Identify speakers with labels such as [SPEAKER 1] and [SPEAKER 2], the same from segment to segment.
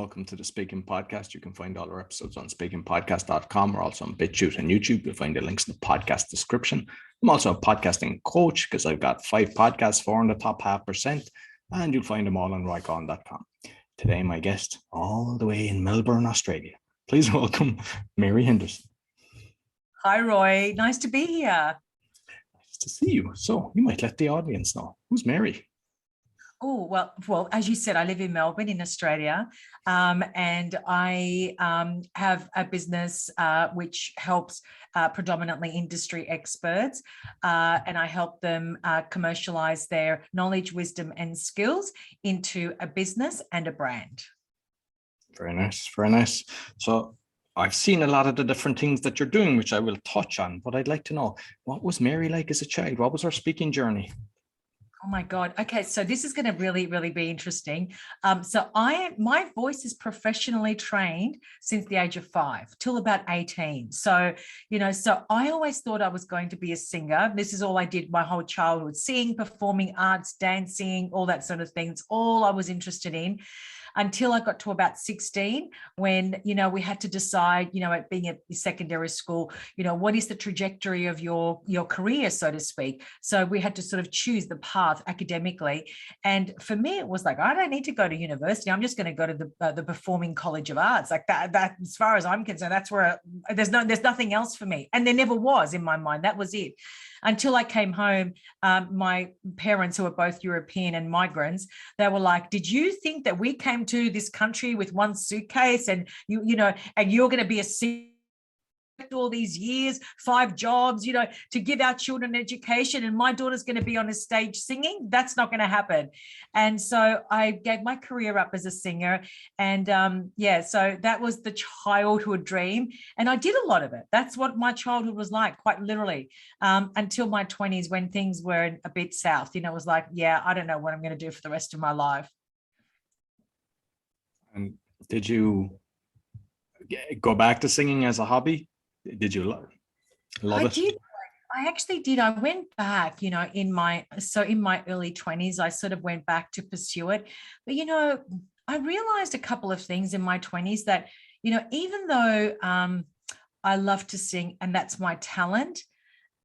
[SPEAKER 1] Welcome to the Speaking Podcast. You can find all our episodes on speakingpodcast.com or also on BitChute and YouTube. You'll find the links in the podcast description. I'm also a podcasting coach because I've got 5 podcasts, 4 in the top 0.5%, and you'll find them all on roycon.com. Today, my guest, all the way in Melbourne, Australia. Please welcome Mary Henderson.
[SPEAKER 2] Hi, Roy. Nice to be here.
[SPEAKER 1] Nice to see you. So you might let the audience know. Who's Mary?
[SPEAKER 2] Oh, well, as you said, I live in Melbourne in Australia, and I have a business which helps predominantly industry experts, and I help them commercialise their knowledge, wisdom and skills into a business and a brand.
[SPEAKER 1] Very nice, very nice. So I've seen a lot of the different things that you're doing, which I will touch on, but I'd like to know, what was Mary like as a child? What was her speaking journey?
[SPEAKER 2] Oh my God. Okay. So this is going to really be interesting. My voice is professionally trained since the age of 5 till about 18. So I always thought I was going to be a singer. This is all I did my whole childhood: sing, performing arts, dancing, all that sort of thing. It's all I was interested in, until I got to about 16, when, we had to decide, at being at secondary school, what is the trajectory of your career, so to speak. So we had to sort of choose the path academically. And for me, it was like, I don't need to go to university. I'm just going to go to the Performing College of Arts. Like that, as far as I'm concerned, that's where there's nothing else for me. And there never was in my mind. That was it. Until I came home, my parents, who are both European and migrants, they were like, did you think that we came to this country with one suitcase and and you're going to be a singer all these years, 5 jobs, to give our children an education, and my daughter's going to be on a stage singing? That's not going to happen. And so I gave my career up as a singer, and so that was the childhood dream, and I did a lot of it. That's what my childhood was like, quite literally, until my 20s, when things were a bit south. It was like, I don't know what I'm going to do for the rest of my life.
[SPEAKER 1] And did you go back to singing as a hobby? Did you love it?
[SPEAKER 2] I actually did. I went back, in my early 20s, I sort of went back to pursue it. But, I realized a couple of things in my 20s that, even though I love to sing and that's my talent,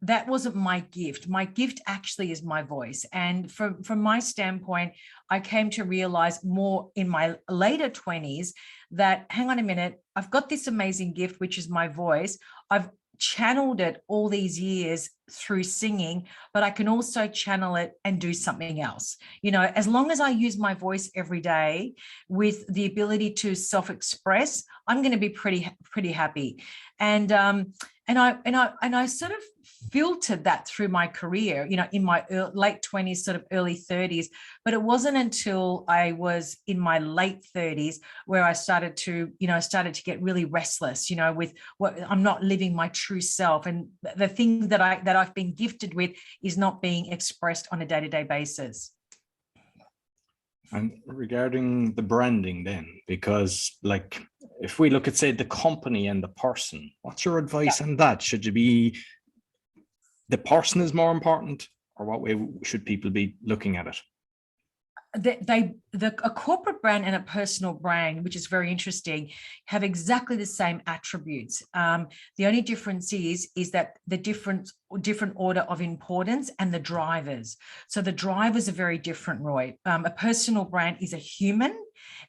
[SPEAKER 2] that wasn't my gift. My gift actually is my voice. And from my standpoint, I came to realize more in my later 20s that, hang on a minute, I've got this amazing gift, which is my voice. I've channeled it all these years through singing, but I can also channel it and do something else. As long as I use my voice every day with the ability to self-express, I'm going to be pretty happy. And I sort of filtered that through my career, in my late 20s, sort of early 30s. But it wasn't until I was in my late 30s where I started to get really restless, with what I'm not living my true self, and the thing that I've been gifted with is not being expressed on a day-to-day basis.
[SPEAKER 1] And regarding the branding then, because if we look at, say, the company and the person, what's your advice on that? Should you be, the person is more important, or what way should people be looking at it?
[SPEAKER 2] A corporate brand and a personal brand, which is very interesting, have exactly the same attributes. The only difference is that the different order of importance and the drivers. So the drivers are very different, Roy. A personal brand is a human,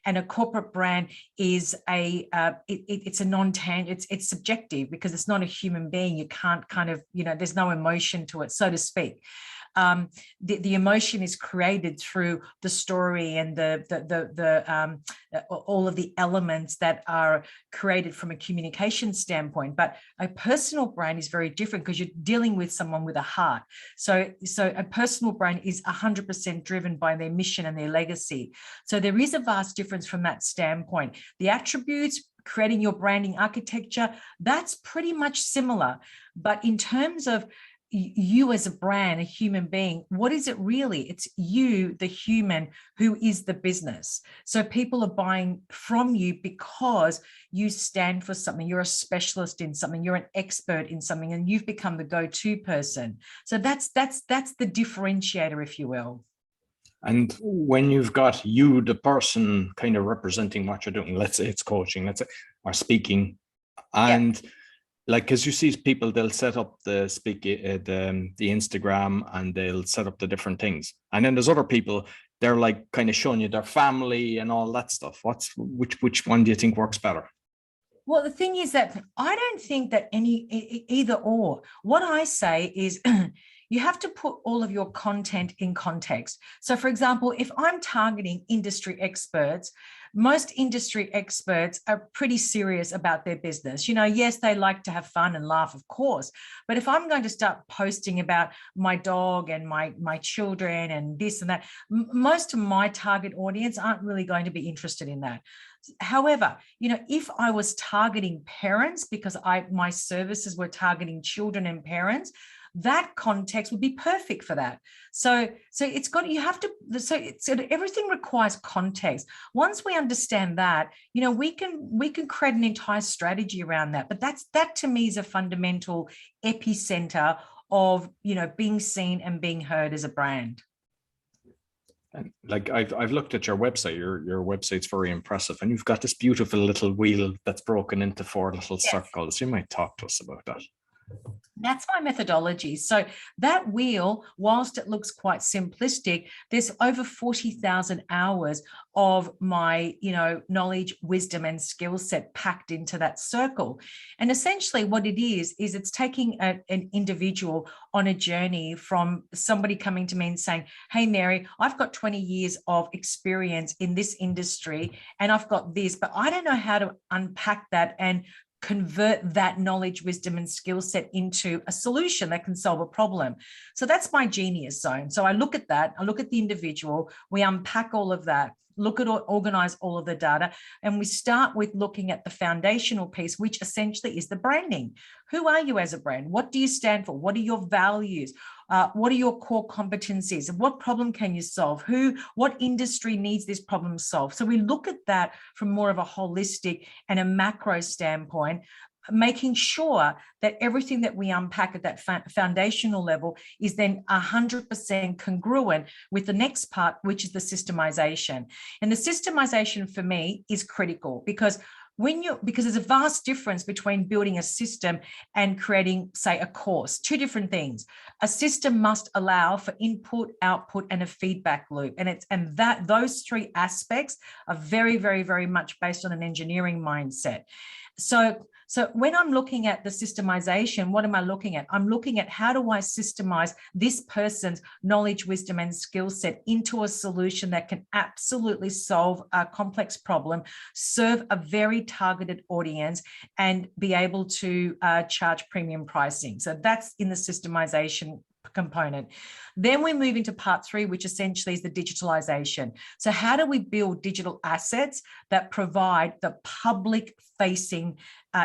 [SPEAKER 2] and a corporate brand is it's a non-tangible, it's subjective, because it's not a human being. You can't there's no emotion to it, so to speak. The emotion is created through the story and all of the elements that are created from a communication standpoint. But a personal brand is very different, because you're dealing with someone with a heart. So a personal brand is 100% driven by their mission and their legacy. So there is a vast difference from that standpoint. The attributes, creating your branding architecture, that's pretty much similar. But in terms of you as a brand, a human being, what is it really? It's you, the human, who is the business. So people are buying from you because you stand for something. You're a specialist in something. You're an expert in something, and you've become the go-to person. So that's the differentiator, if you will.
[SPEAKER 1] And when you've got you, the person kind of representing what you're doing, let's say it's coaching, let's say, or speaking, and like, because you see people, they'll set up the the Instagram, and they'll set up the different things, and then there's other people, they're like kind of showing you their family and all that stuff. Which one do you think works better?
[SPEAKER 2] Well, the thing is that I don't think that either or. What I say is you have to put all of your content in context. So, for example, if I'm targeting industry experts, most industry experts are pretty serious about their business. Yes, they like to have fun and laugh, of course. But if I'm going to start posting about my dog and my children and this and that, most of my target audience aren't really going to be interested in that. However, if I was targeting parents, because my services were targeting children and parents, that context would be perfect for that. So everything requires context. Once we understand that, we can create an entire strategy around that. But that to me is a fundamental epicenter of, being seen and being heard as a brand.
[SPEAKER 1] And like I've looked at your website. Your website's very impressive, and you've got this beautiful little wheel that's broken into 4 little circles. You might talk to us about that.
[SPEAKER 2] That's my methodology. So that wheel, whilst it looks quite simplistic, there's over 40,000 hours of my, knowledge, wisdom, and skill set packed into that circle. And essentially what it is it's taking an individual on a journey from somebody coming to me and saying, hey, Mary, I've got 20 years of experience in this industry and I've got this, but I don't know how to unpack that and convert that knowledge, wisdom, and skill set into a solution that can solve a problem. So that's my genius zone. So I look at that, I look at the individual, we unpack all of that, look at organize all of the data, and we start with looking at the foundational piece, which essentially is the branding. Who are you as a brand? What do you stand for? What are your values? What are your core competencies? What problem can you solve? What industry needs this problem solved? So we look at that from more of a holistic and a macro standpoint, making sure that everything that we unpack at that foundational level is then 100% congruent with the next part, which is the systemization. And the systemization for me is critical because there's a vast difference between building a system and creating, say, a course. Two different things. A system must allow for input, output, and a feedback loop. And those 3 aspects are very, very, very much based on an engineering mindset. So when I'm looking at the systemization, what am I looking at? I'm looking at how do I systemize this person's knowledge, wisdom, and skill set into a solution that can absolutely solve a complex problem, serve a very targeted audience, and be able to charge premium pricing. So that's in the systemization component. Then we move into part 3, which essentially is the digitalization. So how do we build digital assets that provide the public facing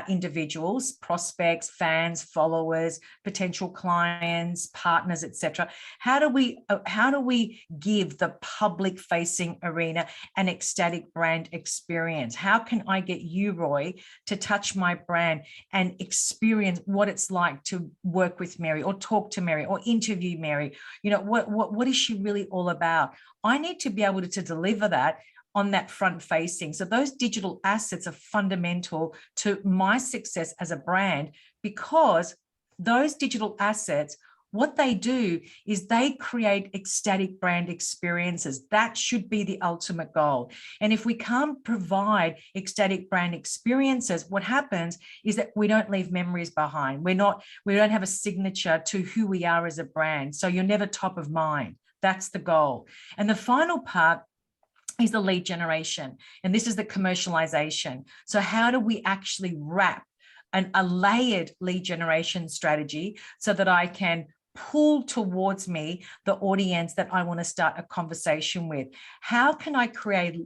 [SPEAKER 2] individuals, prospects, fans, followers, potential clients, partners, etc. How do we give the public facing arena an ecstatic brand experience? How can I get you, Roy, to touch my brand and experience what it's like to work with Mary or talk to Mary or interview Mary? What is she really all about? I need to be able to deliver that on that front facing. So those digital assets are fundamental to my success as a brand, because those digital assets, what they do is they create ecstatic brand experiences. That should be the ultimate goal. And if we can't provide ecstatic brand experiences, what happens is that we don't leave memories behind. We don't have a signature to who we are as a brand. So you're never top of mind. That's the goal. And the final part is the lead generation. And this is the commercialization. So how do we actually wrap a layered lead generation strategy so that I can pull towards me the audience that I want to start a conversation with? How can I create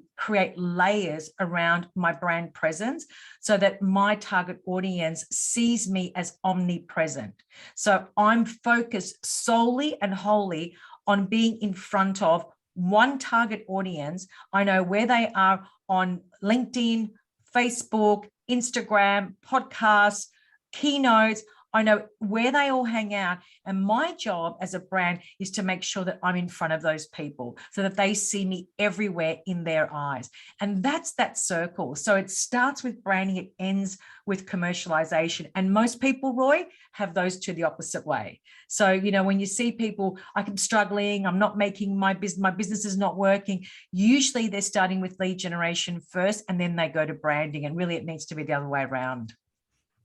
[SPEAKER 2] layers around my brand presence so that my target audience sees me as omnipresent? So I'm focused solely and wholly on being in front of one target audience. I know where they are on LinkedIn, Facebook, Instagram, podcasts, keynotes. I know where they all hang out. And my job as a brand is to make sure that I'm in front of those people so that they see me everywhere in their eyes. And that's that circle. So it starts with branding, it ends with commercialization. And most people, Roy, have those two the opposite way. So, you know, when you see people, I'm struggling, I'm not making my business is not working, usually they're starting with lead generation first, and then they go to branding. And really, it needs to be the other way around.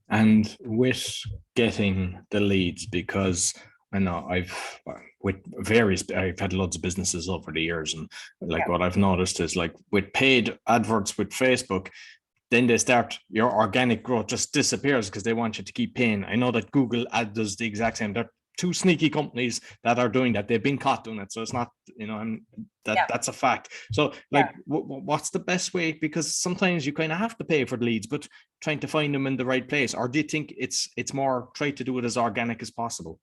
[SPEAKER 1] And with getting the leads, because I know I've had loads of businesses over the years, and like what I've noticed is like with paid adverts with Facebook, then your organic growth just disappears because they want you to keep paying. I know that Google ad does the exact same. They're two sneaky companies that are doing that. They've been caught doing it. So it's not, you know, and that's a fact. So like, what's the best way? Because sometimes you kind of have to pay for the leads, but trying to find them in the right place. Or do you think it's more try to do it as organic as possible?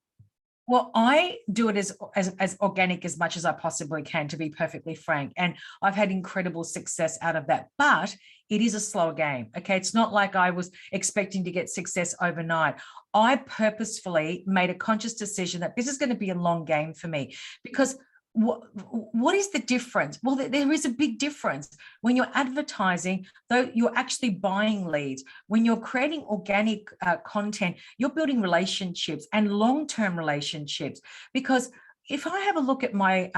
[SPEAKER 2] Well, I do it as organic as much as I possibly can, to be perfectly frank. And I've had incredible success out of that. But it is a slow game. Okay. It's not like I was expecting to get success overnight. I purposefully made a conscious decision that this is going to be a long game for me, because what is the difference? Well, there is a big difference. When you're advertising, though, you're actually buying leads. When you're creating organic content, you're building relationships and long-term relationships. Because if I have a look at my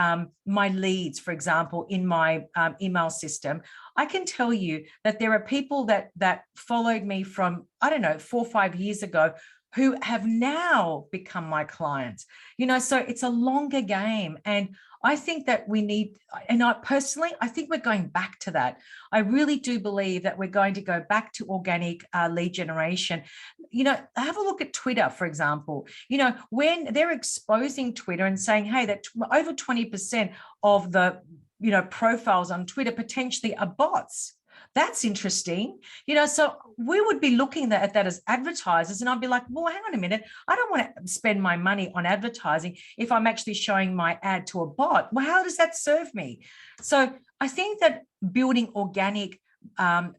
[SPEAKER 2] my leads, for example, in my email system, I can tell you that there are people that followed me from, I don't know, 4 or 5 years ago, who have now become my clients, you know, so it's a longer game. And I think that we need, and I think we're going back to that. I really do believe that we're going to go back to organic lead generation. You know, have a look at Twitter, for example. You know, when they're exposing Twitter and saying, hey, that over 20% of the, you know, profiles on Twitter potentially are bots. That's interesting. You know, so we would be looking at that as advertisers, and I'd be like, well, hang on a minute. I don't want to spend my money on advertising if I'm actually showing my ad to a bot. Well, how does that serve me? So I think that building organic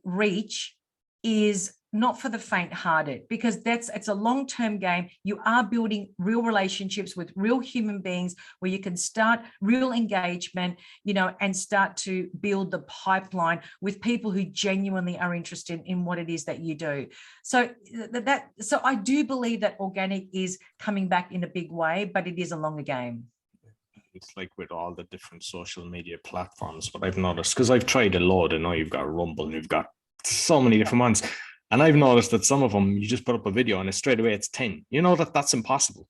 [SPEAKER 2] reach is not for the faint-hearted, because it's a long-term game. You are building real relationships with real human beings where you can start real engagement, you know, and start to build the pipeline with people who genuinely are interested in what it is that you do. So so I do believe that organic is coming back in a big way, but it is a longer game.
[SPEAKER 1] It's like with all the different social media platforms, but I've noticed, because I've tried a load, I know you've got Rumble and you've got so many different ones. And I've noticed that some of them, you just put up a video and straight away it's 10. You know, that's impossible.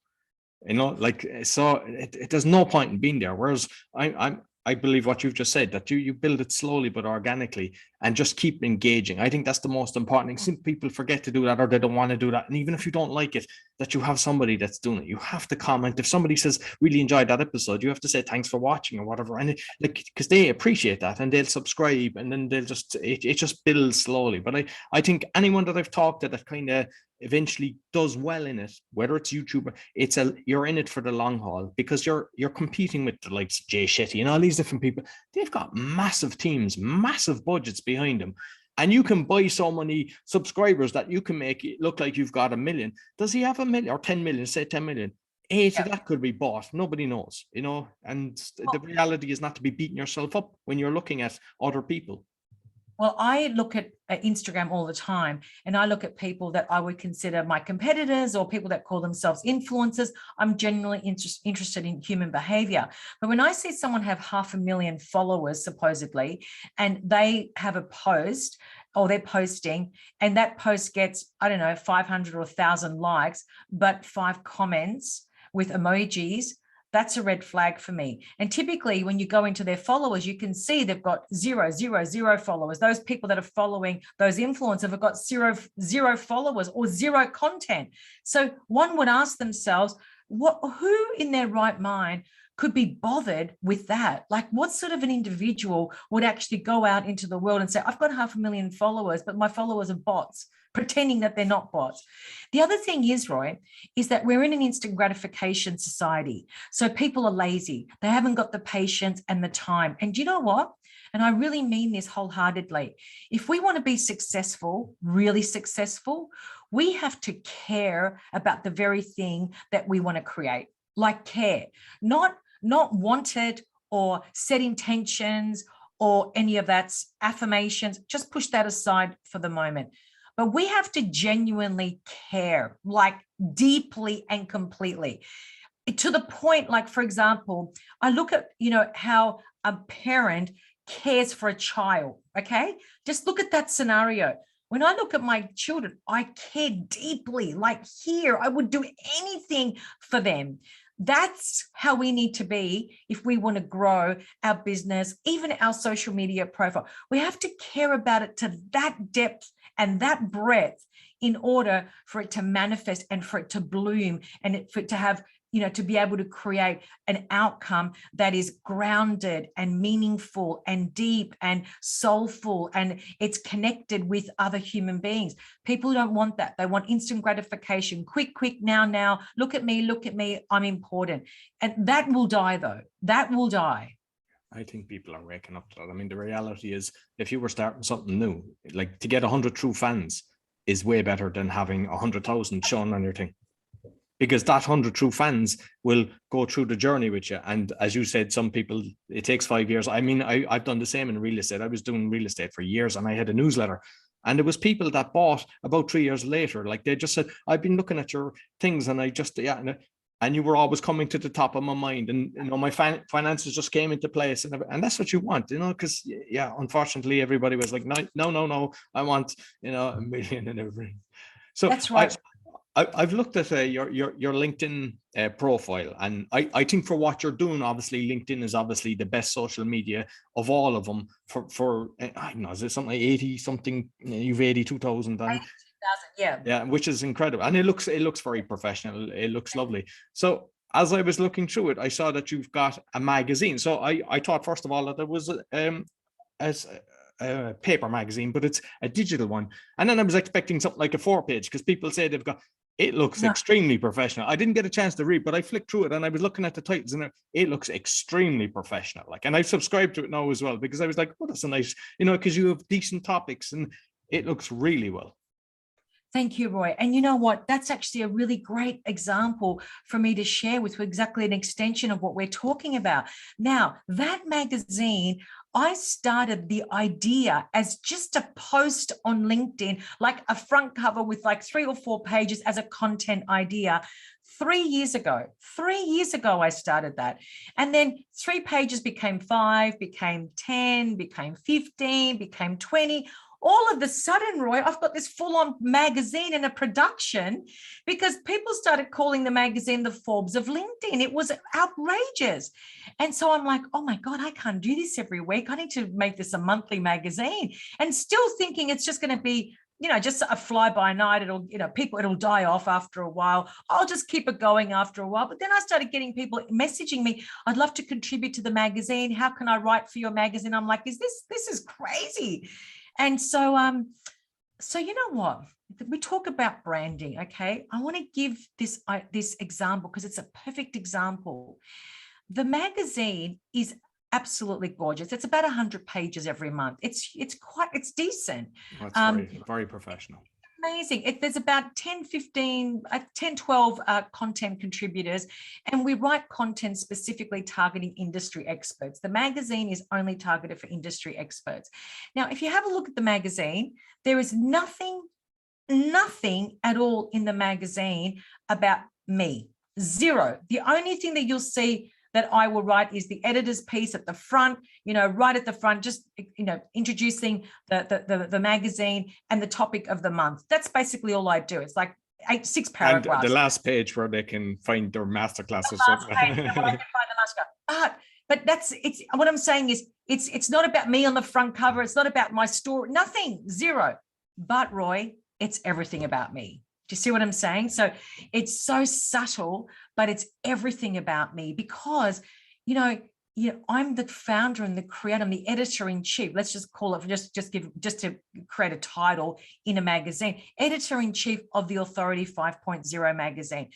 [SPEAKER 1] You know, like, so there's no point in being there. Whereas I believe what you've just said, that you build it slowly but organically and just keep engaging. I think that's the most important thing. Some people forget to do that, or they don't want to do that. And even if you don't like it, that you have somebody that's doing it. You have to comment. If somebody says, really enjoyed that episode, you have to say thanks for watching or whatever. And because they appreciate that, and they'll subscribe, and then they'll just, it just builds slowly. But I think anyone that I've talked to that kind of eventually does well in it, whether it's YouTuber, you're in it for the long haul, because you're competing with the likes of Jay Shetty and all these different people. They've got massive teams, massive budgets behind them, and you can buy so many subscribers that you can make it look like you've got 1 million. Does he have 1 million or 10 million? Say 10 million. So that could be bought. Nobody knows, you know. And the reality is not to be beating yourself up when you're looking at other people.
[SPEAKER 2] Well, I look at Instagram all the time, and I look at people that I would consider my competitors or people that call themselves influencers. I'm genuinely interested in human behavior. But when I see someone have 500,000 followers, supposedly, and they have a post, or they're posting, and that post gets, I don't know, 500 or 1,000 likes, but 5 comments with emojis, that's a red flag for me. And typically when you go into their followers, you can see they've got 0, 0, 0 followers. Those people that are following those influencers have got 0, 0 followers or 0 content. So one would ask themselves, who in their right mind could be bothered with that? Like, what sort of an individual would actually go out into the world and say, I've got 500,000 followers, but my followers are bots, pretending that they're not bots. The other thing is, Roy, is that we're in an instant gratification society. So people are lazy. They haven't got the patience and the time. And do you know what? And I really mean this wholeheartedly. If we want to be successful, really successful, we have to care about the very thing that we want to create, like care, not want it or set intentions or any of that's affirmations. Just push that aside for the moment. But we have to genuinely care, like deeply and completely, to the point, like, for example, I look at, how a parent cares for a child. Okay. Just look at that scenario. When I look at my children, I care deeply, like here, I would do anything for them. That's how we need to be if we want to grow our business, even our social media profile. We have to care about it to that depth and that breadth in order for it to manifest and for it to bloom and for it to have, to be able to create an outcome that is grounded and meaningful and deep and soulful, and it's connected with other human beings. People don't want that. They want instant gratification, quick, now, look at me, I'm important. And that will die though. That will die.
[SPEAKER 1] I think people are waking up to that. I mean, the reality is, if you were starting something new, like, to get 100 true fans is way better than having 100,000 shown on your thing. Because that 100 true fans will go through the journey with you. And as you said, some people, it takes 5 years. I mean, I've done the same in real estate. I was doing real estate for years and I had a newsletter. And there was people that bought about 3 years later. Like, they just said, I've been looking at your things and I just, and you were always coming to the top of my mind. And, my finances just came into place. And that's what you want, because, unfortunately, everybody was like, no, I want, a million and everything. So
[SPEAKER 2] that's right.
[SPEAKER 1] I've looked at your LinkedIn profile, and I think for what you're doing, obviously LinkedIn is obviously the best social media of all of them. For I don't know, is it something like 80 something? You've 82,000, and
[SPEAKER 2] 82,000,
[SPEAKER 1] yeah, which is incredible, and it looks very professional. It looks lovely. So as I was looking through it, I saw that you've got a magazine. So I thought, first of all, that there was as a paper magazine, but it's a digital one. And then I was expecting something like a 4-page, because people say they've got. It looks extremely professional. I didn't get a chance to read, but I flicked through it and I was looking at the titles, and it looks extremely professional. Like, and I've subscribed to it now as well, because I was like, oh, that's a nice, because you have decent topics and it looks really well.
[SPEAKER 2] Thank you, Roy. And you know what? That's actually a really great example for me to share with you, exactly an extension of what we're talking about. Now, that magazine, I started the idea as just a post on LinkedIn, like a front cover with like 3 or 4 pages as a content idea. 3 years ago, I started that. And then 3 pages became 5, became 10, became 15, became 20. All of a sudden, Roy, I've got this full-on magazine and a production, because people started calling the magazine the Forbes of LinkedIn. It was outrageous. And so I'm like, oh my God, I can't do this every week. I need to make this a monthly magazine, and still thinking it's just going to be, just a fly by night. It'll die off after a while. I'll just keep it going after a while. But then I started getting people messaging me, I'd love to contribute to the magazine. How can I write for your magazine? I'm like, this is crazy. And so, you know what? We talk about branding, okay? I want to give this example because it's a perfect example. The magazine is absolutely gorgeous. It's about 100 pages every month. It's decent.
[SPEAKER 1] That's very, very professional.
[SPEAKER 2] Amazing. There's about 10, 12 content contributors, and we write content specifically targeting industry experts. The magazine is only targeted for industry experts. Now, if you have a look at the magazine, there is nothing at all in the magazine about me. Zero. The only thing that you'll see that I will write is the editor's piece at the front, right at the front, just, introducing the magazine and the topic of the month. That's basically all I do. It's like 6 paragraphs.
[SPEAKER 1] And the last page where they can find their masterclass or something.
[SPEAKER 2] But it's what I'm saying is it's not about me on the front cover. It's not about my story, nothing, zero. But Roy, it's everything about me. Do you see what I'm saying? So it's so subtle, but it's everything about me, because, I'm the founder and the creator, I'm the editor-in-chief. Let's just call it, just to create a title in a magazine, editor-in-chief of the Authority 5.0 magazine.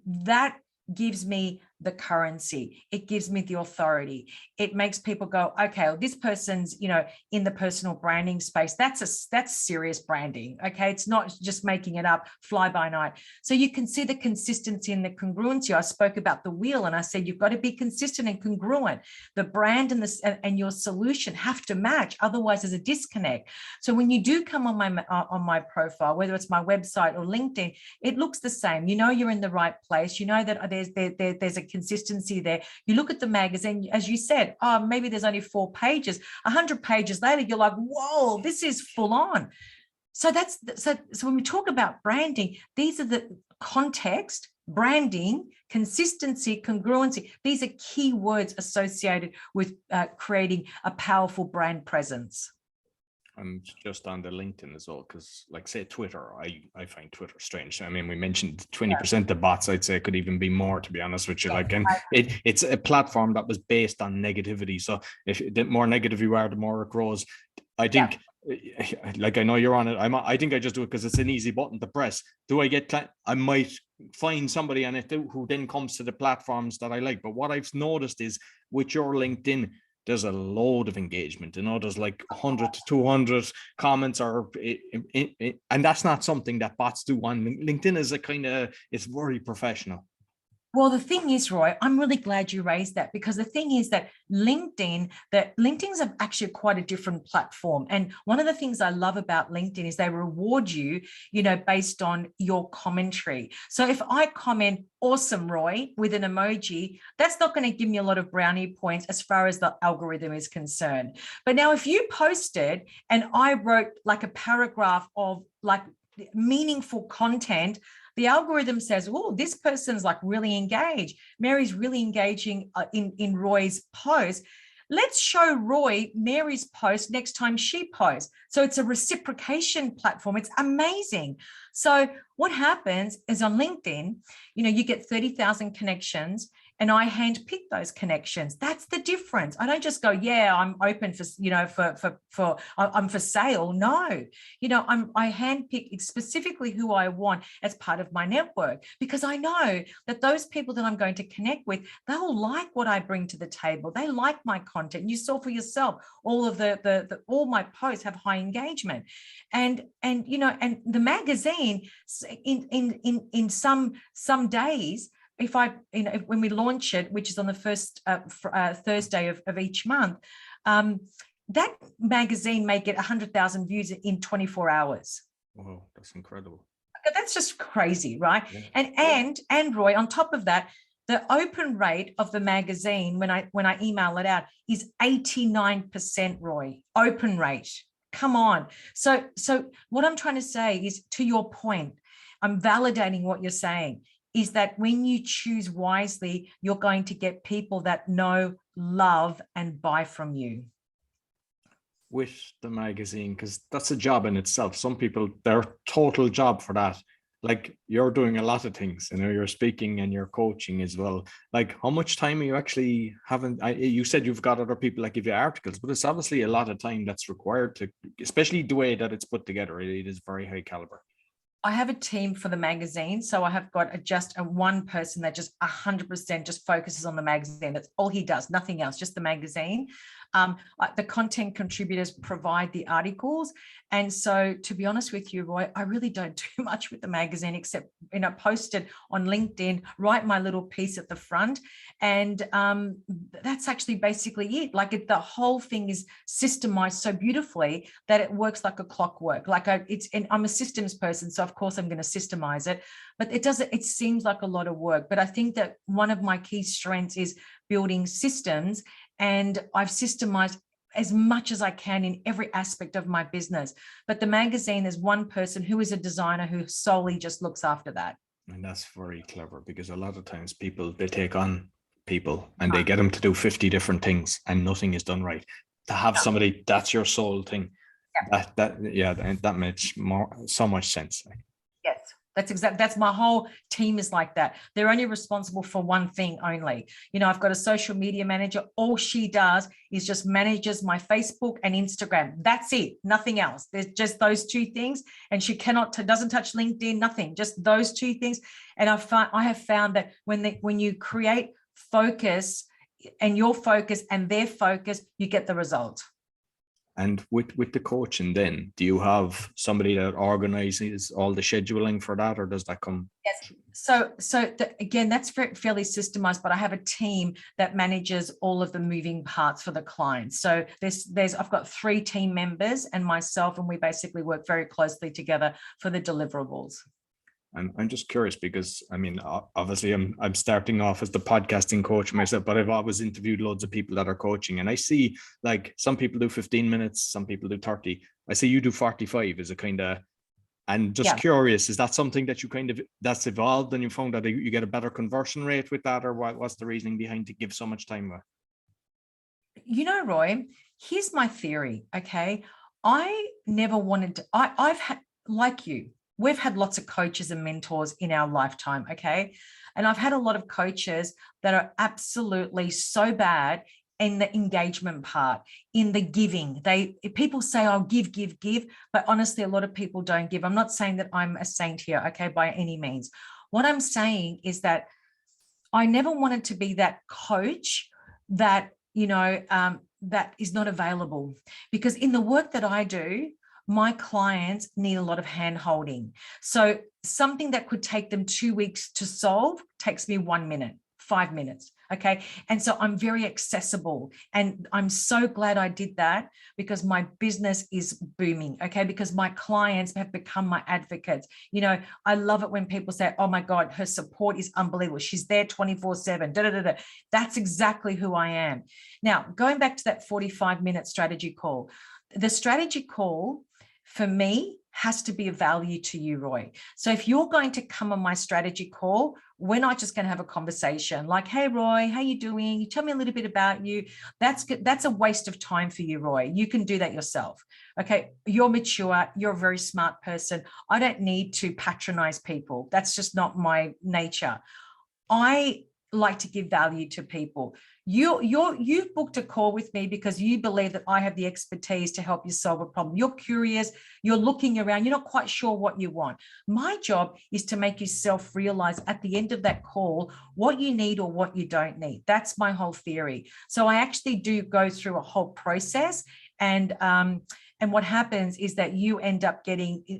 [SPEAKER 2] That gives me the currency. It gives me the authority. It makes people go, okay, well, this person's, in the personal branding space. That's serious branding. Okay. It's not just making it up fly by night. So you can see the consistency and the congruency. I spoke about the wheel and I said, you've got to be consistent and congruent. The brand and your solution have to match. Otherwise there's a disconnect. So when you do come on my profile, whether it's my website or LinkedIn, it looks the same. You're in the right place. That there's a consistency there. You look at the magazine, as you said, maybe there's only 4 pages. 100 pages later, you're like, whoa, this is full on. So so when we talk about branding, these are the context, branding, consistency, congruency. These are key words associated with creating a powerful brand presence.
[SPEAKER 1] I'm just on the LinkedIn as well, because like say Twitter, I find Twitter strange. I mean, we mentioned 20% of bots. I'd say it could even be more, to be honest with you. Like, and it's a platform that was based on negativity. So if the more negative you are, the more it grows. I think, like I know you're on it. I think I just do it because it's an easy button to press. Do I get? I might find somebody on it who then comes to the platforms that I like. But what I've noticed is with your LinkedIn, there's a load of engagement. There's like 100 to 200 comments, and that's not something that bots do on LinkedIn. Is it's very professional.
[SPEAKER 2] Well, the thing is, Roy, I'm really glad you raised that, because the thing is that LinkedIn's actually quite a different platform. And one of the things I love about LinkedIn is they reward you, based on your commentary. So if I comment, awesome, Roy, with an emoji, that's not going to give me a lot of brownie points as far as the algorithm is concerned. But now if you posted and I wrote like a paragraph of like meaningful content, the algorithm says, oh, this person's like really engaged. Mary's really engaging in Roy's post. Let's show Roy Mary's post next time she posts. So it's a reciprocation platform. It's amazing. So what happens is on LinkedIn, you get 30,000 connections and I handpick those connections. That's the difference. I don't just go, yeah, I'm open for, I'm for sale. No, I handpick specifically who I want as part of my network, because I know that those people that I'm going to connect with, they'll like what I bring to the table. They like my content. You saw for yourself, all of all my posts have high engagement, and the magazine in some days, when we launch it, which is on the first Thursday of each month, that magazine may get 100,000 views in 24 hours.
[SPEAKER 1] Wow, that's incredible.
[SPEAKER 2] That's just crazy, right?
[SPEAKER 1] Yeah.
[SPEAKER 2] And Roy, on top of that, the open rate of the magazine when I email it out is 89%, Roy. Open rate. Come on. So what I'm trying to say is, to your point, I'm validating what you're saying, is that when you choose wisely, you're going to get people that know, love, and buy from you.
[SPEAKER 1] With the magazine, because that's a job in itself. Some people, their total job for that, like you're doing a lot of things, you're speaking and you're coaching as well. Like, how much time are you actually having? You said you've got other people that give you articles, but it's obviously a lot of time that's required to, especially the way that it's put together. It is very high caliber.
[SPEAKER 2] I have a team for the magazine. So I have got just one person that just 100% just focuses on the magazine. That's all he does, nothing else, just the magazine. The content contributors provide the articles. And so, to be honest with you, Roy, I really don't do much with the magazine except, post it on LinkedIn, write my little piece at the front. And that's actually basically it. Like the whole thing is systemized so beautifully that it works like a clockwork. I'm a systems person, so of course I'm going to systemize it, but it seems like a lot of work. But I think that one of my key strengths is building systems, and I've systemized as much as I can in every aspect of my business. But the magazine is one person who is a designer who solely just looks after that.
[SPEAKER 1] And that's very clever, because a lot of times they take on people and they get them to do 50 different things and nothing is done right. To have somebody, that's your sole thing. That makes so much sense.
[SPEAKER 2] Yes. That's my whole team is like that. They're only responsible for one thing only. I've got a social media manager. All she does is just manages my Facebook and Instagram. That's it. Nothing else. There's just those two things. And she doesn't touch LinkedIn, nothing, just those two things. And I have found that when you create focus, and your focus and their focus, you get the result.
[SPEAKER 1] And with the coaching then, do you have somebody that organizes all the scheduling for that, or does that come?
[SPEAKER 2] Yes. Again, that's fairly systemized, but I have a team that manages all of the moving parts for the clients. So I've got 3 team members and myself, and we basically work very closely together for the deliverables.
[SPEAKER 1] I'm just curious because, I mean, obviously I'm starting off as the podcasting coach myself, but I've always interviewed loads of people that are coaching, and I see like some people do 15 minutes, some people do 30. I see you do 45 as a kind of, and just curious, is that something that you that's evolved and you found that you get a better conversion rate with that, or what's the reasoning behind to give so much time with?
[SPEAKER 2] You know, Roy, here's my theory. Okay. I never wanted to, I've had, like you, we've had lots of coaches and mentors in our lifetime, okay? And I've had a lot of coaches that are absolutely so bad in the engagement part, in the giving. People say, "Oh, give," but honestly, a lot of people don't give. I'm not saying that I'm a saint here, okay, by any means. What I'm saying is that I never wanted to be that coach that, that is not available, because in the work that I do, my clients need a lot of hand holding. So something that could take them 2 weeks to solve takes me 1 minute, 5 minutes. Okay. And so I'm very accessible, and I'm so glad I did that, because my business is booming. Okay. Because my clients have become my advocates. I love it when people say, "Oh my God, her support is unbelievable. She's there 24/7. That's exactly who I am. Now, going back to that 45-minute strategy call, the strategy call for me has to be of value to you, Roy. So if you're going to come on my strategy call, we're not just going to have a conversation like, "Hey, Roy, how you doing? You tell me a little bit about you." That's a waste of time for you, Roy. You can do that yourself. Okay. You're mature. You're a very smart person. I don't need to patronize people. That's just not my nature. I like to give value to people. You've booked a call with me because you believe that I have the expertise to help you solve a problem. You're curious, you're looking around, you're not quite sure what you want. My job is to make you self-realize at the end of that call what you need or what you don't need. That's my whole theory. So I actually do go through a whole process, and what happens is that you end up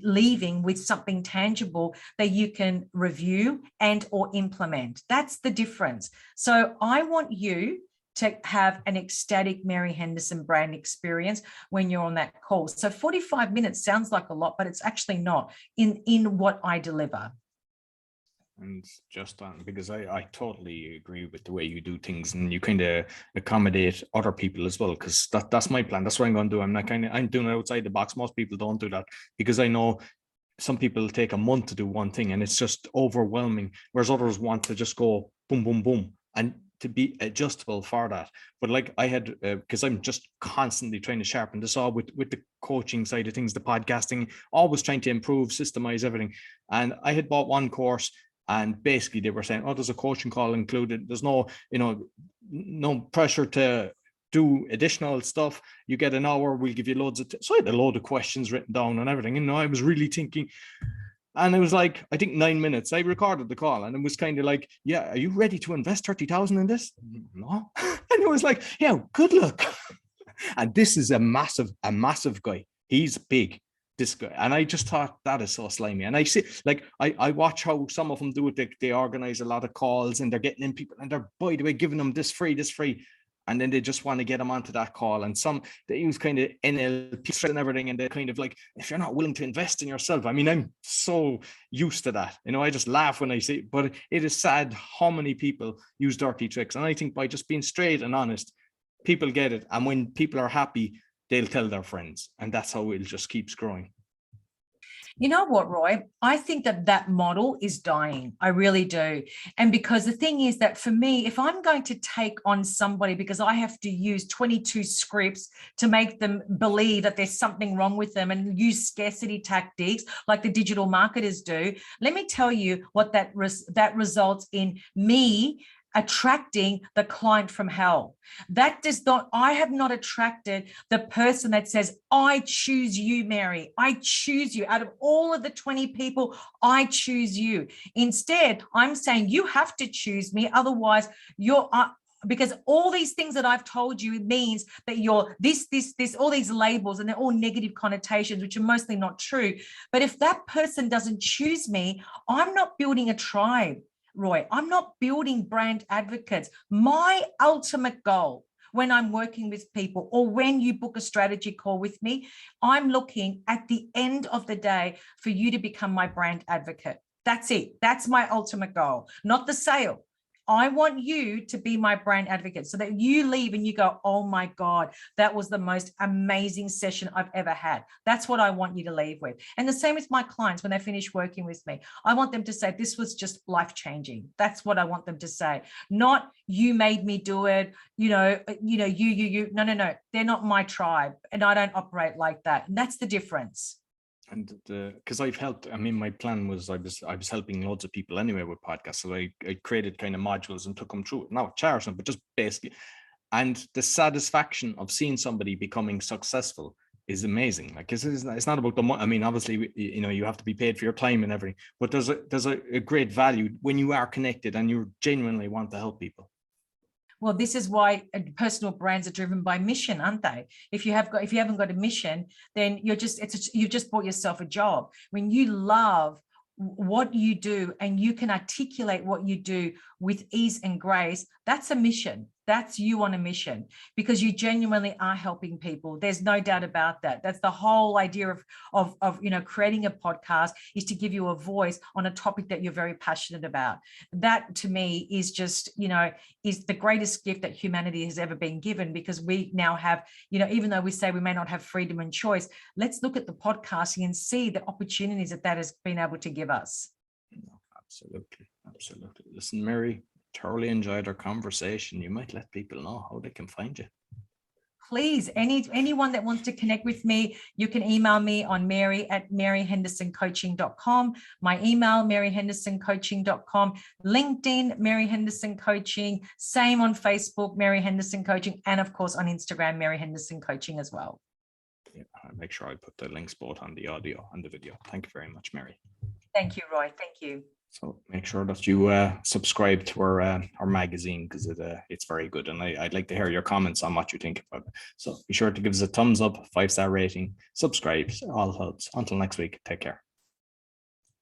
[SPEAKER 2] leaving with something tangible that you can review and or implement. That's the difference. So I want you to have an ecstatic Mary Henderson brand experience when you're on that call. So 45 minutes sounds like a lot, but it's actually not in what I deliver.
[SPEAKER 1] And just on, because I totally agree with the way you do things, and you kind of accommodate other people as well, because that's my plan. That's what I'm going to do. I'm doing it outside the box. Most people don't do that, because I know some people take a month to do one thing and it's just overwhelming, whereas others want to just go boom, boom, boom, and to be adjustable for that. But like I had, because I'm just constantly trying to sharpen this all with the coaching side of things, the podcasting, always trying to improve, systemize everything. And I had bought one course, and basically they were saying, "Oh, there's a coaching call included. There's no, no pressure to do additional stuff. You get an hour, we'll give you loads of." So I had a load of questions written down and everything. And I was really thinking, and it was like, I think 9 minutes. I recorded the call, and it was kind of like, "Yeah, are you ready to invest 30,000 in this?" No. And it was like, "Yeah, good luck." And this is a massive guy. He's big, this guy. And I just thought, that is so slimy. And I see, like, I watch how some of them do it. They organize a lot of calls, and they're getting in people, and they're, by the way, giving them this free. And then they just want to get them onto that call. And they use kind of NLP and everything. And they're kind of like, if you're not willing to invest in yourself, I mean, I'm so used to that. I just laugh when I see it, but it is sad how many people use dirty tricks. And I think by just being straight and honest, people get it. And when people are happy, they'll tell their friends. And that's how it just keeps growing.
[SPEAKER 2] You know what, Roy? I think that model is dying. I really do. And because the thing is that for me, if I'm going to take on somebody because I have to use 22 scripts to make them believe that there's something wrong with them and use scarcity tactics like the digital marketers do, let me tell you what that results in me attracting the client from hell. That does not, I have not attracted the person that says, I choose you, Mary. I choose you. Out of all of the 20 people, I choose you. Instead, I'm saying you have to choose me. Otherwise, you're, because all these things that I've told you, it means that you're this, all these labels, and they're all negative connotations, which are mostly not true. But if that person doesn't choose me, I'm not building a tribe, Roy. I'm not building brand advocates. My ultimate goal when I'm working with people, or when you book a strategy call with me, I'm looking at the end of the day for you to become my brand advocate. That's it. That's my ultimate goal, not the sale. I want you to be my brand advocate, so that you leave and you go, oh my God, that was the most amazing session I've ever had. That's what I want you to leave with. And the same with my clients when they finish working with me. I want them to say, this was just life-changing. That's what I want them to say. Not, you made me do it, you. No. They're not my tribe, and I don't operate like that. And that's the difference.
[SPEAKER 1] And because I've helped, I mean, my plan was I was helping loads of people anyway with podcasts. So I created kind of modules and took them through it. Not charging them, but just basically. And the satisfaction of seeing somebody becoming successful is amazing. Like, it's not about the money. I mean, obviously, you know, you have to be paid for your time and everything, but there's a great value when you are connected and you genuinely want to help people.
[SPEAKER 2] Well, this is why personal brands are driven by mission, aren't they? If you haven't got a mission, then you've just bought yourself a job. When you love what you do and you can articulate what you do with ease and grace, that's a mission. That's you on a mission, because you genuinely are helping people. There's no doubt about that. That's the whole idea of creating a podcast, is to give you a voice on a topic that you're very passionate about. That to me is just, is the greatest gift that humanity has ever been given, because we now have, even though we say we may not have freedom and choice, let's look at the podcasting and see the opportunities that has been able to give us.
[SPEAKER 1] Absolutely. Absolutely. Listen, Mary, thoroughly enjoyed our conversation. You might let people know how they can find you.
[SPEAKER 2] Please, anyone that wants to connect with me, you can email me on mary@maryhendersoncoaching.com. My email, maryhendersoncoaching.com. LinkedIn, Mary Henderson Coaching. Same on Facebook, Mary Henderson Coaching. And of course on Instagram, Mary Henderson Coaching as well.
[SPEAKER 1] Yeah, I'll make sure I put the links both on the audio and the video. Thank you very much, Mary.
[SPEAKER 2] Thank you, Roy. Thank you.
[SPEAKER 1] So make sure that you subscribe to our magazine, because it's very good, and I'd like to hear your comments on what you think about it. So be sure to give us a thumbs up, 5-star rating, subscribe, all helps. Until next week, take care.